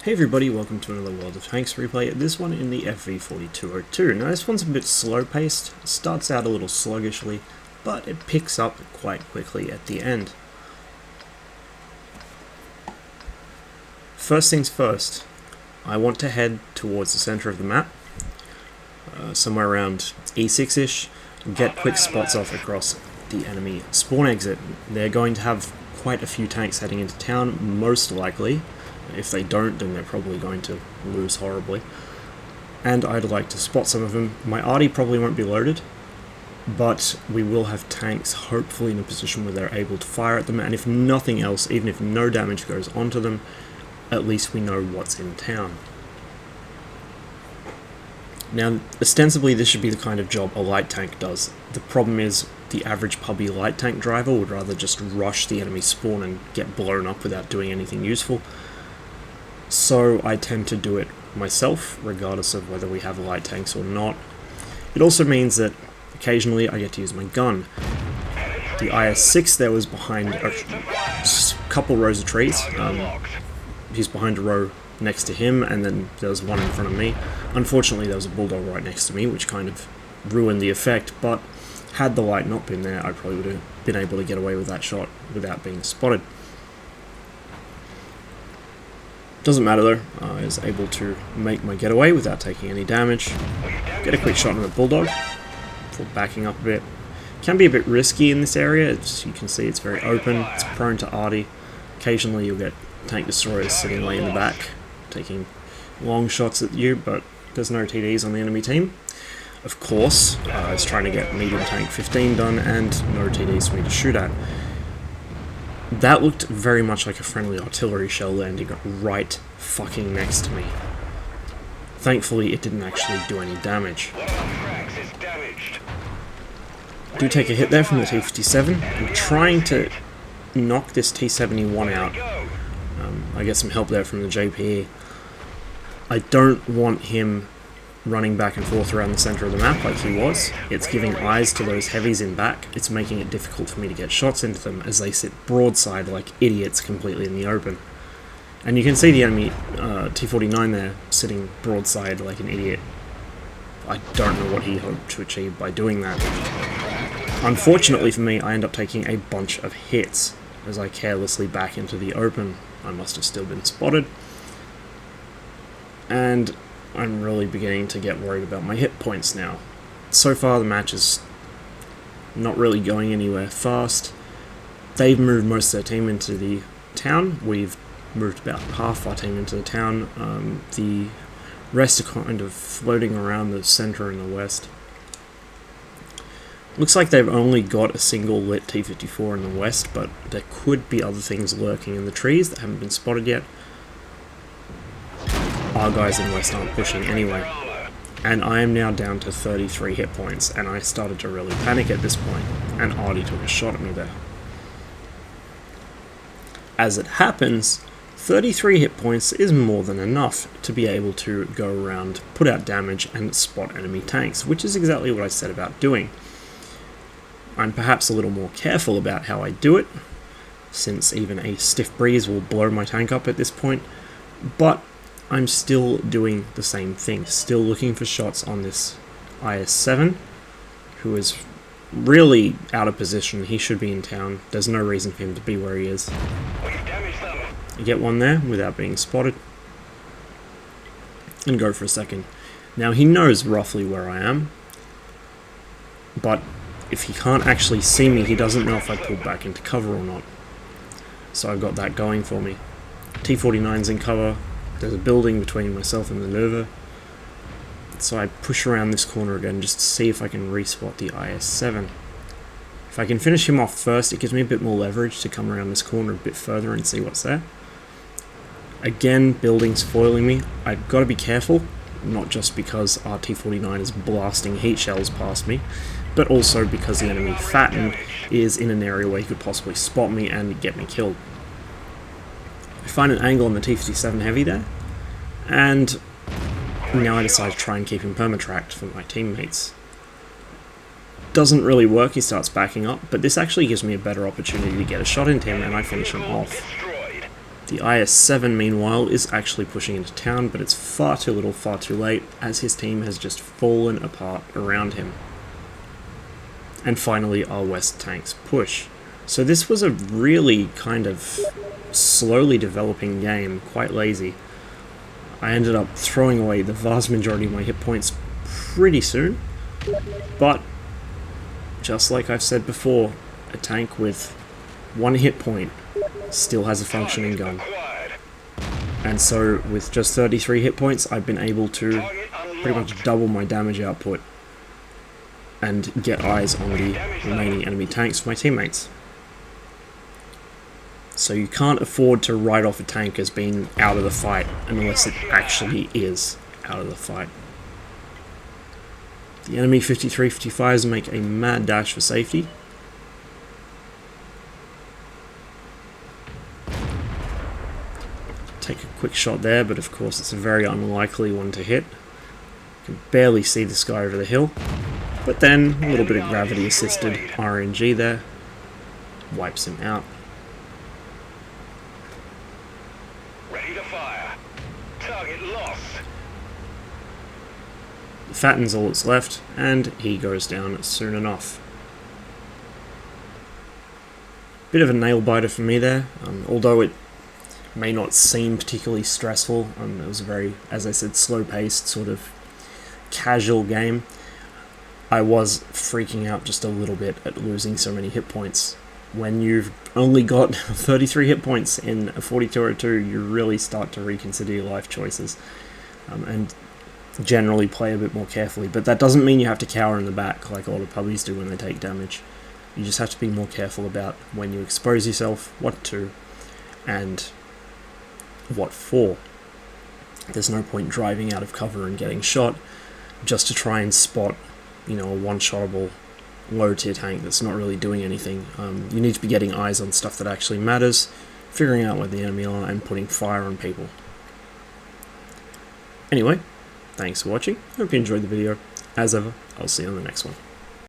Hey everybody, welcome to another World of Tanks replay, this one in the FV4202. Now this one's a bit slow paced, starts out a little sluggishly, but it picks up quite quickly at the end. First things first, I want to head towards the centre of the map, somewhere around E6-ish, and get quick spots off across the enemy spawn exit. They're going to have quite a few tanks heading into town, most likely. If they don't, then they're probably going to lose horribly. And I'd like to spot some of them. My arty probably won't be loaded, but we will have tanks hopefully in a position where they're able to fire at them, and if nothing else, even if no damage goes onto them, at least we know what's in town. Now, ostensibly this should be the kind of job a light tank does. The problem is the average pubby light tank driver would rather just rush the enemy spawn and get blown up without doing anything useful. So I tend to do it myself, regardless of whether we have light tanks or not. It also means that occasionally I get to use my gun. The IS-6 there was behind a couple rows of trees. He's behind a row next to him, and then there was one in front of me. Unfortunately there was a bulldog right next to me, which kind of ruined the effect, but had the light not been there, I probably would have been able to get away with that shot without being spotted. Doesn't matter though, I was able to make my getaway without taking any damage. Get a quick shot on the bulldog before backing up a bit. Can be a bit risky in this area, as you can see it's very open, it's prone to arty. Occasionally you'll get tank destroyers sitting way in the back, taking long shots at you, but there's no TDs on the enemy team. Of course, I was trying to get medium tank 15 done and no TDs for me to shoot at. That looked very much like a friendly artillery shell landing right fucking next to me. Thankfully, it didn't actually do any damage. Do take a hit there from the T-57. I'm trying to knock this T-71 out. I get some help there from the JPE. I don't want him running back and forth around the centre of the map like he was. It's giving eyes to those heavies in back. It's making it difficult for me to get shots into them as they sit broadside like idiots completely in the open. And you can see the enemy T-49 there sitting broadside like an idiot. I don't know what he hoped to achieve by doing that. Unfortunately for me, I end up taking a bunch of hits as I carelessly back into the open. I must have still been spotted. And I'm really beginning to get worried about my hit points now. So far the match is not really going anywhere fast. They've moved most of their team into the town. We've moved about half our team into the town. The rest are kind of floating around the centre and the west. Looks like they've only got a single lit T-54 in the west, but there could be other things lurking in the trees that haven't been spotted yet. Our guys in west aren't pushing anyway. And I am now down to 33 hit points, and I started to really panic at this point, and Artie took a shot at me there. As it happens, 33 hit points is more than enough to be able to go around, put out damage, and spot enemy tanks, which is exactly what I set about doing. I'm perhaps a little more careful about how I do it, since even a stiff breeze will blow my tank up at this point, but I'm still doing the same thing, still looking for shots on this IS-7, who is really out of position. He should be in town. There's no reason for him to be where he is. You get one there without being spotted, and go for a second. Now he knows roughly where I am, but if he can't actually see me, he doesn't know if I pulled back into cover or not. So I've got that going for me. T-49's in cover. There's a building between myself and the Nova. So I push around this corner again just to see if I can respot the IS-7. If I can finish him off first, it gives me a bit more leverage to come around this corner a bit further and see what's there. Again, buildings foiling me. I've got to be careful, not just because our T-49 is blasting heat shells past me, but also because the enemy Fatten is in an area where he could possibly spot me and get me killed. I find an angle on the T-57 heavy there, and now I decide to try and keep him permatracked for my teammates. Doesn't really work, he starts backing up, but this actually gives me a better opportunity to get a shot into him and I finish him off. The IS-7, meanwhile, is actually pushing into town, but it's far too little, far too late, as his team has just fallen apart around him. And finally, our West tanks push. So this was a really kind of slowly developing game, quite lazy. I ended up throwing away the vast majority of my hit points pretty soon, but just like I've said before, a tank with 1 hit point still has a functioning gun. And so with just 33 hit points, I've been able to pretty much double my damage output and get eyes on the remaining enemy tanks for my teammates. So you can't afford to write off a tank as being out of the fight unless it actually is out of the fight. The enemy 53-55s make a mad dash for safety. Take a quick shot there, but of course it's a very unlikely one to hit. You can barely see this guy over the hill. But then a little bit of gravity assisted RNG there wipes him out. Ready to fire. Target lost. The Fatten's all that's left, and he goes down soon enough. Bit of a nail biter for me there, although it may not seem particularly stressful. It was a very, as I said, slow-paced, sort of casual game. I was freaking out just a little bit at losing so many hit points. When you've only got 33 hit points in a 4202, you really start to reconsider your life choices and generally play a bit more carefully. But that doesn't mean you have to cower in the back like a lot of puppies do when they take damage. You just have to be more careful about when you expose yourself, what to, and what for. There's no point driving out of cover and getting shot just to try and spot, you know, a one-shotable low-tier tank that's not really doing anything. You need to be getting eyes on stuff that actually matters, figuring out where the enemy are, and putting fire on people. Anyway, thanks for watching. Hope you enjoyed the video. As ever, I'll see you on the next one.